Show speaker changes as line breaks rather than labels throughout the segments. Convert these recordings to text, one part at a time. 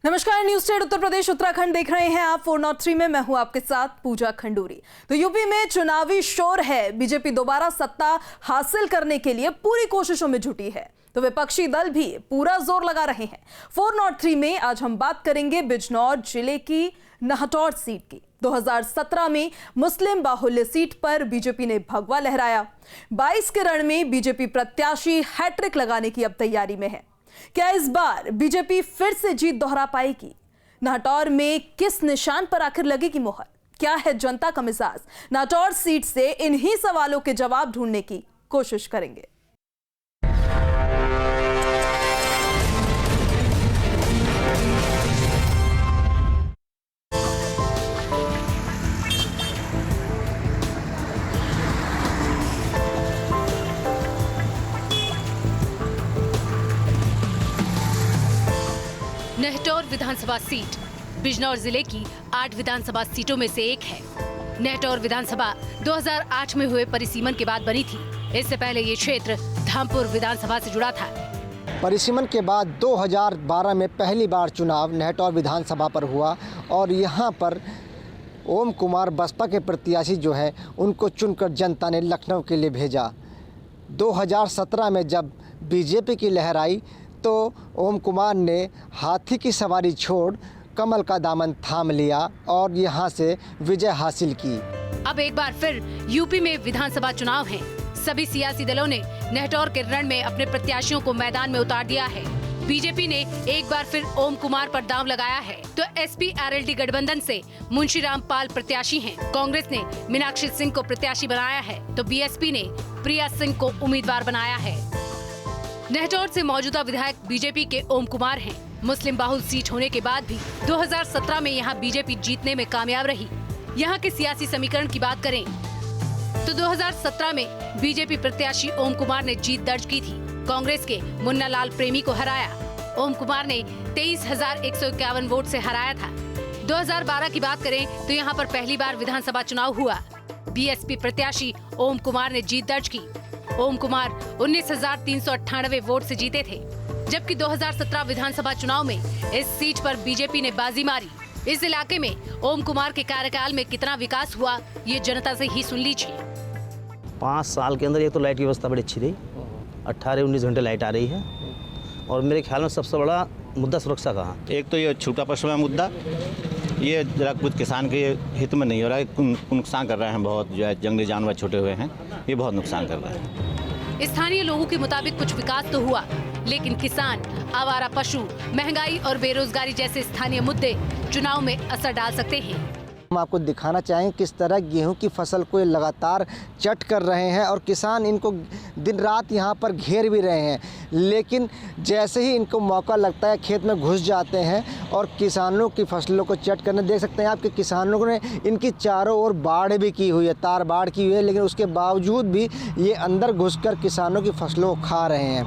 नमस्कार, news state Uttar Pradesh Uttarakhand देख रहे हैं आप। 403 में मैं हूं आपके साथ पूजा खंडूरी। तो यूपी में चुनावी शोर है। बीजेपी दोबारा सत्ता हासिल करने के लिए पूरी कोशिशों में जुटी है, तो विपक्षी दल भी पूरा जोर लगा रहे हैं। 403 में आज हम बात करेंगे बिजनौर जिले की नहटौर सीट की। 2017 में मुस्लिम बाहुल्य सीट पर बीजेपी ने भगवा लहराया। 22 के रण में बीजेपी प्रत्याशी हैट्रिक लगाने की अब तैयारी में है। क्या इस बार बीजेपी फिर से जीत दोहरा पाएगी? नाहटौर में किस निशान पर आखिर लगेगी मोहर? क्या है जनता का मिजाज? नाहटौर सीट से इन्हीं सवालों के जवाब ढूंढने की कोशिश करेंगे।
नहटौर विधानसभा सीट बिजनौर जिले की 8 विधानसभा सीटों में से एक है। नहटौर विधानसभा 2008 में हुए परिसीमन के बाद बनी थी। इससे पहले ये क्षेत्र धामपुर विधानसभा से जुड़ा था।
परिसीमन के बाद 2012 में पहली बार चुनाव नहटौर विधानसभा पर हुआ और यहाँ पर ओम कुमार बसपा के प्रत्याशी जो है उनको चुनकर जनता ने लखनऊ के लिए भेजा। 2017 में जब बीजेपी की लहर आई तो ओम कुमार ने हाथी की सवारी छोड़ कमल का दामन थाम लिया और यहां से विजय हासिल की।
अब एक बार फिर यूपी में विधानसभा चुनाव हैं। सभी सियासी दलों ने नहटौर के रण में अपने प्रत्याशियों को मैदान में उतार दिया है। बीजेपी ने एक बार फिर ओम कुमार पर दांव लगाया है तो एसपी आरएलडी गठबंधन से मुंशीराम पाल प्रत्याशी हैं। कांग्रेस ने मीनाक्षी सिंह को प्रत्याशी बनाया है तो बीएसपी ने प्रिया सिंह को उम्मीदवार बनाया है। नहटौर से मौजूदा विधायक बीजेपी के ओम कुमार हैं। मुस्लिम बाहुल सीट होने के बाद भी 2017 में यहां बीजेपी जीतने में कामयाब रही। यहां के सियासी समीकरण की बात करें तो 2017 में बीजेपी प्रत्याशी ओम कुमार ने जीत दर्ज की थी। कांग्रेस के मुन्ना लाल प्रेमी को हराया। ओम कुमार ने 23,151 वोट से हराया था। 2012 की बात करें तो यहां पर पहली बार विधानसभा चुनाव हुआ। बीएसपी प्रत्याशी ओम कुमार ने जीत दर्ज की। ओम कुमार 19,398 वोट से जीते थे, जबकि 2017 विधानसभा चुनाव में इस सीट पर बीजेपी ने बाजी मारी। इस इलाके में ओम कुमार के कार्यकाल में कितना विकास हुआ, ये जनता से ही सुन लीजिए।
5 साल के अंदर एक तो लाइट की व्यवस्था बड़ी अच्छी रही। 18-19 घंटे लाइट आ रही है और मेरे ख्याल में सबसे बड़ा मुद्दा सुरक्षा का है।
एक तो ये छूटा पशु है मुद्दा, ये जरा कुछ किसान के हित में नहीं हो रहा है। नुकसान कर रहे हैं बहुत, जो है जंगली जानवर छूटे हुए हैं, ये बहुत नुकसान कर रहे हैं।
स्थानीय लोगों के मुताबिक कुछ विकास तो हुआ, लेकिन किसान, आवारा पशु, महंगाई और बेरोजगारी जैसे स्थानीय मुद्दे चुनाव में असर डाल सकते हैं।
हम आपको दिखाना चाहें किस तरह गेहूं की फसल को ये लगातार चट कर रहे हैं और किसान इनको दिन रात यहां पर घेर भी रहे हैं, लेकिन जैसे ही इनको मौका लगता है खेत में घुस जाते हैं और किसानों की फसलों को चट करने। देख सकते हैं आपके किसानों ने इनकी चारों ओर बाढ़ भी की हुई है, तार बाढ़ की हुई है, लेकिन उसके बावजूद भी ये अंदर घुसकर किसानों की फसलों को खा रहे हैं।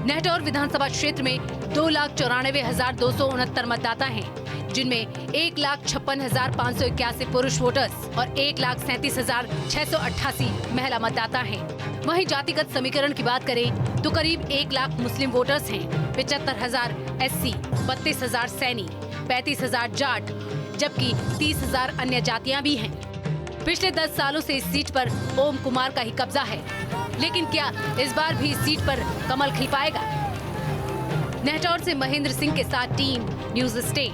नहटौर विधानसभा क्षेत्र में 2,94,269 मतदाता हैं, जिनमें 1,56,581 पुरुष वोटर्स और 1,37,688 महिला मतदाता हैं। वहीं जातिगत समीकरण की बात करें तो करीब 1 लाख मुस्लिम वोटर्स हैं, 75,000 एससी, 32,000 सैनी, 35,000 जाट, जबकि 30,000 अन्य जातियां भी हैं। पिछले 10 सालों से इस सीट पर ओम कुमार का ही कब्जा है, लेकिन क्या इस बार भी इस सीट पर कमल खिल पाएगा? नहटौर से महेंद्र सिंह के साथ team news state.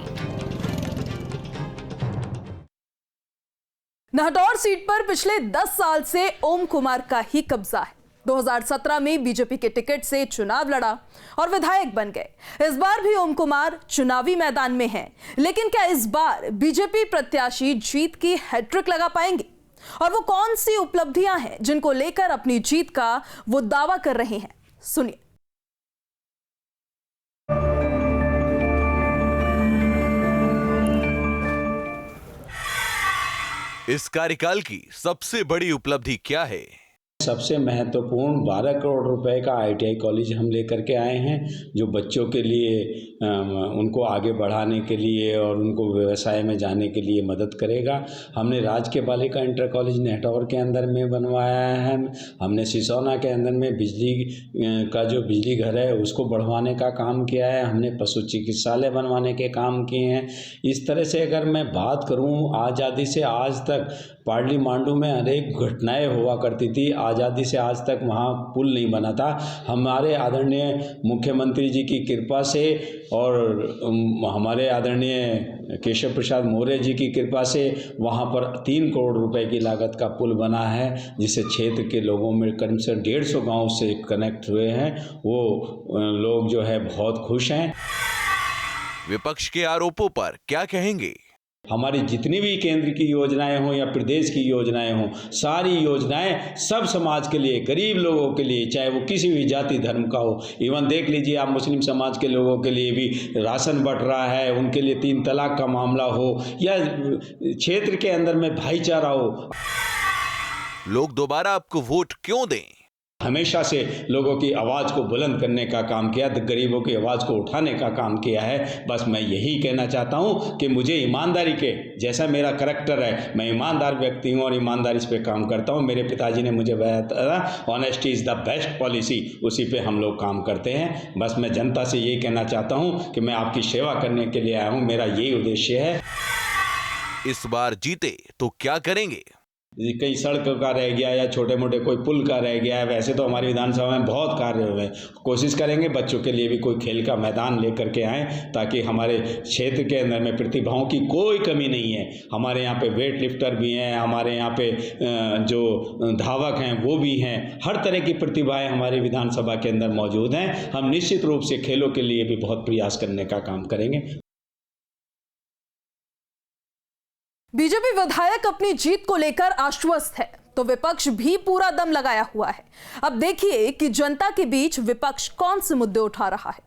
Nahtaur seat पर पिछले 10 साल से ओम कुमार का ही कब्जा है। 2017 में बीजेपी के टिकट से चुनाव लड़ा और विधायक बन गए। इस बार भी ओम कुमार चुनावी मैदान में हैं, लेकिन क्या इस बार बीजेपी प्रत्याशी जीत की हैट्रिक लगा पाएंगे? और वो कौन सी उपलब्धियां हैं जिनको लेकर अपनी जीत का वो दावा कर रहे हैं? सुनिए।
इस कार्यकाल की सबसे बड़ी उपलब्धि क्या है? सबसे महत्वपूर्ण 12 करोड़ रुपए का ITI कॉलेज हम लेकर के आए हैं, जो बच्चों के लिए उनको आगे बढ़ाने के लिए और उनको व्यवसाय में जाने के लिए मदद करेगा। हमने राजकीय बालिका इंटर कॉलेज नेहटौर के अंदर में बनवाया है। हमने सिसौना के अंदर में बिजली का जो बिजली घर है उसको बढ़वाने का काम किया है। हमने पशु चिकित्सालय बनवाने के काम किए हैं। इस तरह से अगर मैं बात करूं, आज़ादी से आज तक पाडली मांडू में अनेक घटनाएं हुआ करती थी। आज़ादी से आज तक वहाँ पुल नहीं बना था। हमारे आदरणीय मुख्यमंत्री जी की कृपा से और हमारे आदरणीय केशव प्रसाद मौर्य जी की कृपा से वहाँ पर 3 करोड़ रुपए की लागत का पुल बना है, जिससे क्षेत्र के लोगों में करीब से 150 गाँव से कनेक्ट हुए हैं। वो लोग जो है बहुत खुश हैं।
विपक्ष के आरोपों पर क्या कहेंगे?
हमारी जितनी भी केंद्र की योजनाएं हों या प्रदेश की योजनाएं हों, सारी योजनाएं सब समाज के लिए, गरीब लोगों के लिए, चाहे वो किसी भी जाति धर्म का हो। इवन देख लीजिए आप, मुस्लिम समाज के लोगों के लिए भी राशन बंट रहा है, उनके लिए 3 तलाक का मामला हो या क्षेत्र के अंदर में भाईचारा हो।
लोग दोबारा आपको वोट क्यों दें?
हमेशा से लोगों की आवाज़ को बुलंद करने का काम किया, गरीबों की आवाज़ को उठाने का काम किया है। बस मैं यही कहना चाहता हूँ कि मुझे ईमानदारी के, जैसा मेरा करैक्टर है, मैं ईमानदार व्यक्ति हूँ और ईमानदारी पे काम करता हूँ। मेरे पिताजी ने मुझे बताया honesty is the best policy, उसी पे हम लोग काम करते हैं। बस मैं जनता से यही कहना चाहता हूँ कि मैं आपकी सेवा करने के लिए आया हूँ, मेरा यही उद्देश्य है।
इस बार जीते तो क्या करेंगे?
कई सड़क का रह गया या छोटे मोटे कोई पुल का रह गया है। वैसे तो हमारी विधानसभा में बहुत कार्य हुए हैं। कोशिश करेंगे बच्चों के लिए भी कोई खेल का मैदान लेकर के आएँ, ताकि हमारे क्षेत्र के अंदर में प्रतिभाओं की कोई कमी नहीं है। हमारे यहाँ पे वेट लिफ्टर भी हैं, हमारे यहाँ पे जो धावक हैं वो भी हैं। हर तरह की प्रतिभाएं हमारे विधानसभा के अंदर मौजूद हैं। हम निश्चित रूप से खेलों के लिए भी बहुत प्रयास करने का काम करेंगे।
बीजेपी विधायक अपनी जीत को लेकर आश्वस्त है, तो विपक्ष भी पूरा दम लगाया हुआ है। अब देखिए कि जनता के बीच विपक्ष कौन से मुद्दे उठा रहा है।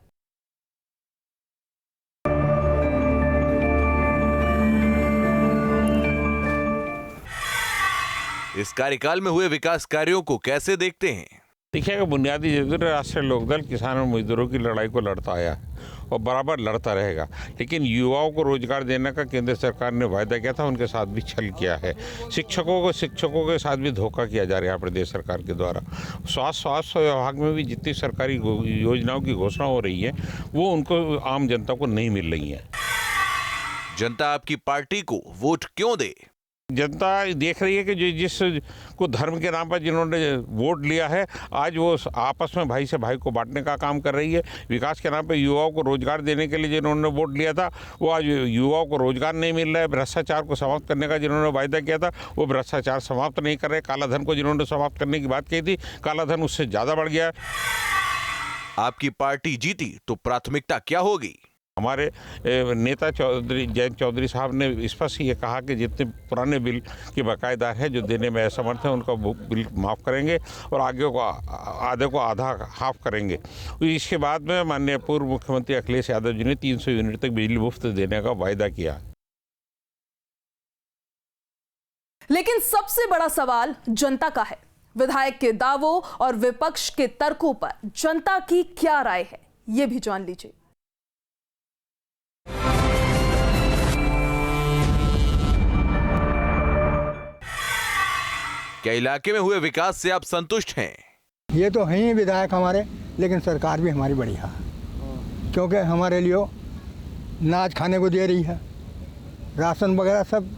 इस कार्यकाल में हुए विकास कार्यों को कैसे देखते हैं?
देखिएगा, बुनियादी जरूरत राष्ट्रीय लोकदल किसानों और मजदूरों की लड़ाई को लड़ता आया है और बराबर लड़ता रहेगा। लेकिन युवाओं को रोजगार देने का केंद्र सरकार ने वायदा किया था, उनके साथ भी छल किया है। शिक्षकों के साथ भी धोखा किया जा रहा है प्रदेश सरकार के द्वारा। स्वास्थ्य विभाग में भी जितनी सरकारी योजनाओं की घोषणा हो रही है वो उनको आम जनता को नहीं मिल रही है।
जनता आपकी पार्टी को वोट क्यों दे?
जनता देख रही है कि जिस को धर्म के नाम पर जिन्होंने वोट लिया है, आज वो आपस में भाई से भाई को बांटने का काम कर रही है। विकास के नाम पर युवाओं को रोजगार देने के लिए जिन्होंने वोट लिया था, वो आज युवाओं को रोजगार नहीं मिल रहा है। भ्रष्टाचार को समाप्त करने का जिन्होंने वायदा किया था, वो भ्रष्टाचार समाप्त नहीं कर रहे। काला धन को जिन्होंने समाप्त करने की बात कही थी, काला धन उससे ज़्यादा बढ़ गया।
आपकी पार्टी जीती तो प्राथमिकता क्या होगी?
हमारे नेता जयंत चौधरी साहब ने स्पष्ट ये कहा कि जितने पुराने बिल के बकायेदार हैं जो देने में असमर्थ हैं, उनका बिल माफ़ करेंगे और आगे को आधे को आधा हाफ करेंगे। इसके बाद में माननीय पूर्व मुख्यमंत्री अखिलेश यादव जी ने 300 यूनिट तक बिजली मुफ्त देने का वायदा किया।
लेकिन सबसे बड़ा सवाल जनता का है। विधायक के दावों और विपक्ष के तर्कों पर जनता की क्या राय है, ये भी जान लीजिए।
क्या इलाके में हुए विकास से आप संतुष्ट हैं?
ये तो हैं ही विधायक हमारे, लेकिन सरकार भी हमारी बढ़िया, क्योंकि हमारे लिए अनाज खाने को दे रही है, राशन वगैरह सब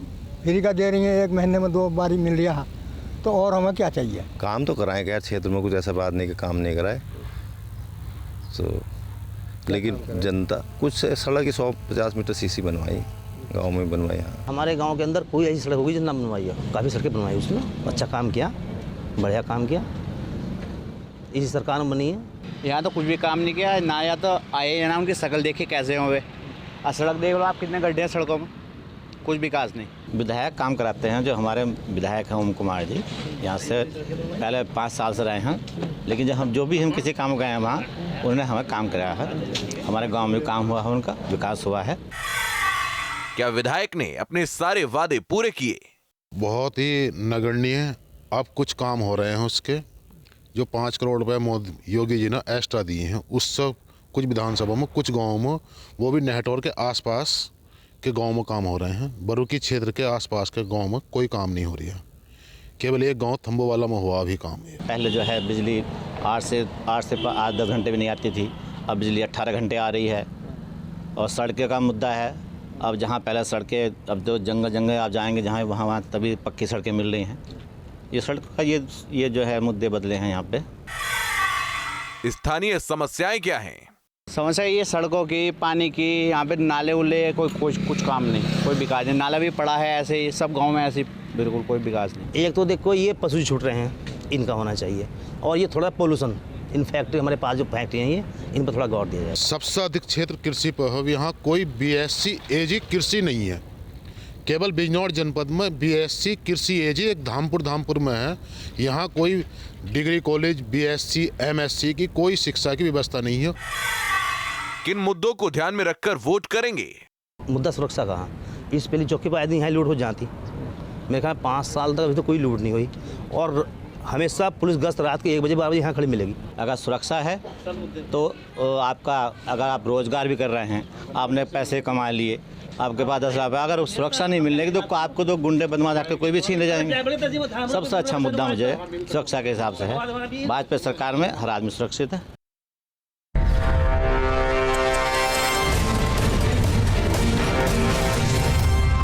फ्री का दे रही है, 1 महीने में 2 बारी मिल रहा है। तो और हमें क्या चाहिए?
काम तो कराएं, क्या क्षेत्र में कुछ ऐसा बात नहीं कि काम नहीं कराए तो, लेकिन जनता कुछ सड़क की 150 मीटर सीसी बनवाई, गांव में बनवाई।
हमारे गांव के अंदर कोई ऐसी सड़क होगी जितना बनवाई है। काफ़ी सड़कें बनवाई उसने, अच्छा काम किया, बढ़िया काम किया, इसी सरकार में बनी है।
यहाँ तो कुछ भी काम नहीं किया ना, या तो आए ना उनकी शक्ल देखिए कैसे हुए। और सड़क देख लो आप, कितने गड्ढे हैं सड़कों में, कुछ विकास नहीं।
विधायक काम कराते हैं। जो हमारे विधायक हैं ओम कुमार जी, यहाँ से पहले 5 साल से रहे हैं, लेकिन जब हम किसी काम गए हैं वहाँ, उन्होंने हमें काम कराया है। हमारे गांव में काम हुआ है, उनका विकास हुआ है।
क्या विधायक ने अपने सारे वादे पूरे किए?
बहुत ही नगण्य अब कुछ काम हो रहे हैं उसके, जो 5 करोड़ रुपए योगी जी ने एक्स्ट्रा दिए हैं, उससे कुछ विधानसभा में, कुछ गाँव में, वो भी नेहटौर के आसपास के गांव में काम हो रहे हैं। बरुकी क्षेत्र के आसपास के गांव में कोई काम नहीं हो रही है, केवल एक गांव थम्बोवाला में हुआ अभी काम है।
पहले जो है बिजली 8 से 10 घंटे भी नहीं आती थी, अब बिजली 18 घंटे आ रही है। और सड़कें का मुद्दा है, अब जहाँ पहले सड़कें, अब जो जंगल आप जाएंगे जहाँ वहाँ तभी पक्की सड़कें मिल रही हैं। ये सड़क का ये जो है मुद्दे बदले हैं यहाँ पे।
स्थानीय समस्याएं क्या हैं?
समस्या ये सड़कों की, पानी की, यहाँ पे नाले उले कुछ काम नहीं, कोई विकास नहीं। नाला भी पड़ा है ऐसे ही, सब गांव में ऐसे बिल्कुल कोई विकास नहीं।
एक तो देखो ये पशु छूट रहे हैं, इनका होना चाहिए, और ये थोड़ा पोल्यूशन, इन फैक्ट्री हमारे पास जो फैक्ट्री हैं ये, इन पर थोड़ा गौर दिया जाए।
सबसे अधिक क्षेत्र कृषि पर है, यहाँ कोई BSc AG कृषि नहीं है। केवल बिजनौर जनपद में BSc कृषि AG एक धामपुर में है। यहाँ कोई डिग्री कॉलेज, BSc MSc की कोई शिक्षा की व्यवस्था नहीं है।
किन मुद्दों को ध्यान में रखकर वोट करेंगे?
मुद्दा सुरक्षा का, इस पहली चौकी पर आए दिन यहाँ लूट हो जाती, मेरे ख्याल 5 साल तक अभी तो कोई लूट नहीं हुई, और हमेशा पुलिस गश्त रात के 1 बजे 12 बजे यहाँ खड़ी मिलेगी।
अगर सुरक्षा है तो आपका, अगर आप रोजगार भी कर रहे हैं, आपने पैसे कमा लिए, आपके पास 10 लाख, अगर सुरक्षा नहीं मिलने की तो आपको तो गुंडे बदमाश आकर कोई भी छीन ले जाएंगे। सबसे अच्छा मुद्दा मुझे सुरक्षा के हिसाब से है। भाजपा सरकार में हर आदमी सुरक्षित है।